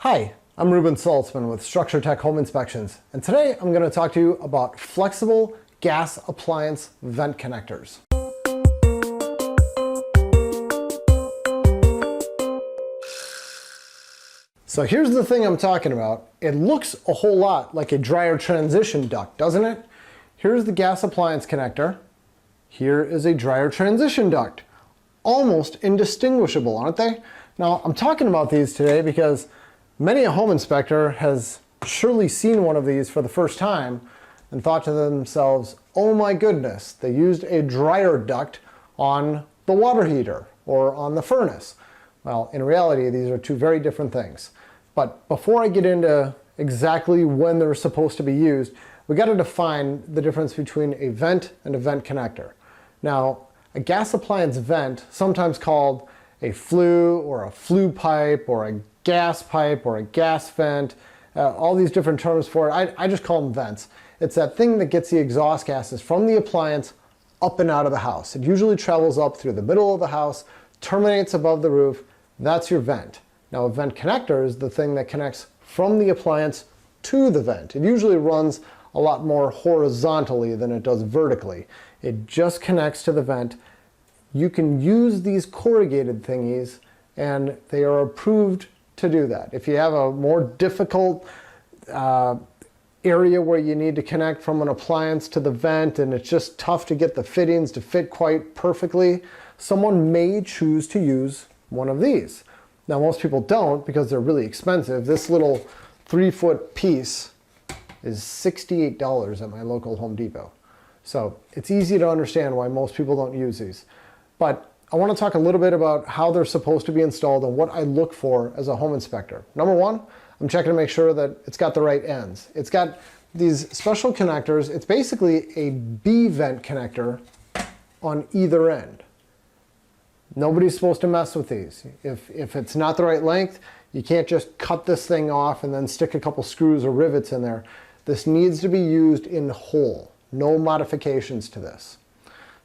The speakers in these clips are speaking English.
Hi, I'm Ruben Saltzman with Structure Tech Home Inspections, and today I'm going to talk to you about flexible gas appliance vent connectors. So here's the thing I'm talking about. It looks a whole lot like a dryer transition duct, doesn't it? Here's the gas appliance connector. Here is a dryer transition duct. Almost indistinguishable, aren't they? Now, I'm talking about these today because many a home inspector has surely seen one of these for the first time and thought to themselves, oh my goodness, they used a dryer duct on the water heater or on the furnace. Well, in reality, these are two very different things. But before I get into exactly when they're supposed to be used, we got to define the difference between a vent and a vent connector. Now, a gas appliance vent, sometimes called a flue or a flue pipe or a gas pipe or a gas vent, all these different terms for it. I just call them vents. It's that thing that gets the exhaust gases from the appliance up and out of the house. It usually travels up through the middle of the house, terminates above the roof. That's your vent. Now, a vent connector is the thing that connects from the appliance to the vent. It usually runs a lot more horizontally than it does vertically. It just connects to the vent. You can use these corrugated thingies and they are approved to do that. If you have a more difficult area where you need to connect from an appliance to the vent and it's just tough to get the fittings to fit quite perfectly, someone may choose to use one of these. Now, most people don't because they're really expensive. This little 3-foot piece is $68 at my local Home Depot. So it's easy to understand why most people don't use these. But I want to talk a little bit about how they're supposed to be installed and what I look for as a home inspector. Number one, I'm checking to make sure that it's got the right ends. It's got these special connectors. It's basically a B vent connector on either end. Nobody's supposed to mess with these. If it's not the right length, you can't just cut this thing off and then stick a couple screws or rivets in there. This needs to be used in whole. No modifications to this.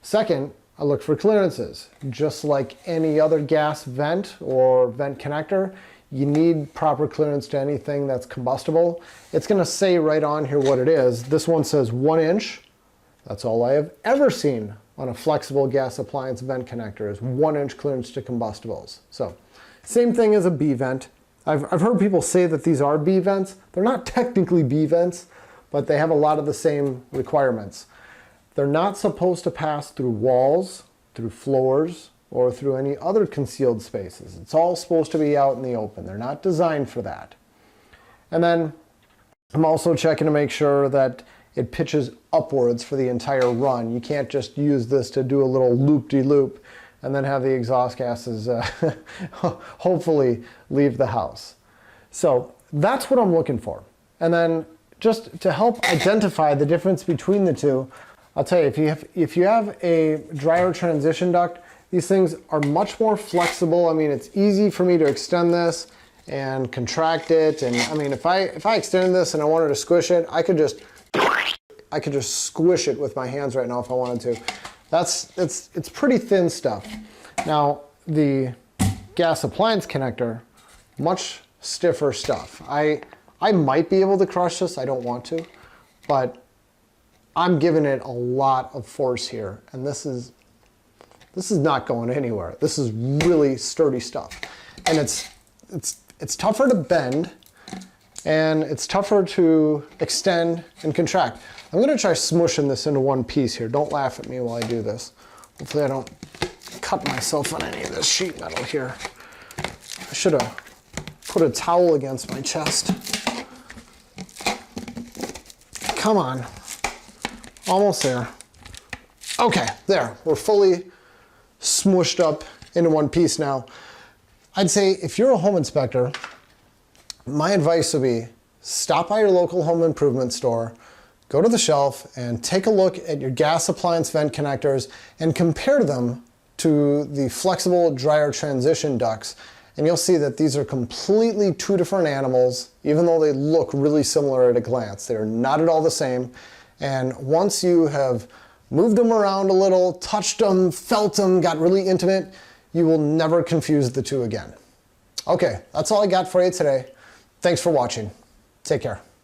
Second, I look for clearances. Just like any other gas vent or vent connector, you need proper clearance to anything that's combustible. It's going to say right on here what it is. This one says 1 inch. That's all I have ever seen on a flexible gas appliance vent connector is 1 inch clearance to combustibles. So, same thing as a B vent. I've heard people say that these are B vents. They're not technically B vents, but they have a lot of the same requirements. They're not supposed to pass through walls, through floors, or through any other concealed spaces. It's all supposed to be out in the open. They're not designed for that. And then I'm also checking to make sure that it pitches upwards for the entire run. You can't just use this to do a little loop-de-loop and then have the exhaust gases hopefully leave the house. So that's what I'm looking for. And then just to help identify the difference between the two, I'll tell you, if you have a dryer transition duct, these things are much more flexible. I mean, it's easy for me to extend this and contract it. And I mean, if I extended this and I wanted to squish it, I could just squish it with my hands right now if I wanted to. It's pretty thin stuff. Now, the gas appliance connector, much stiffer stuff. I might be able to crush this, I don't want to, but I'm giving it a lot of force here, and this is not going anywhere. This is really sturdy stuff. And it's tougher to bend, and it's tougher to extend and contract. I'm gonna try smushing this into one piece here. Don't laugh at me while I do this. Hopefully I don't cut myself on any of this sheet metal here. I should have put a towel against my chest. Come on, almost there. Okay, there, we're fully smushed up into one piece now. I'd say if you're a home inspector, my advice would be stop by your local home improvement store, go to the shelf and take a look at your gas appliance vent connectors and compare them to the flexible dryer transition ducts. And you'll see that these are completely two different animals, even though they look really similar at a glance. They're not at all the same. And once you have moved them around a little, touched them, felt them, got really intimate, you will never confuse the two again. Okay, that's all I got for you today. Thanks for watching. Take care.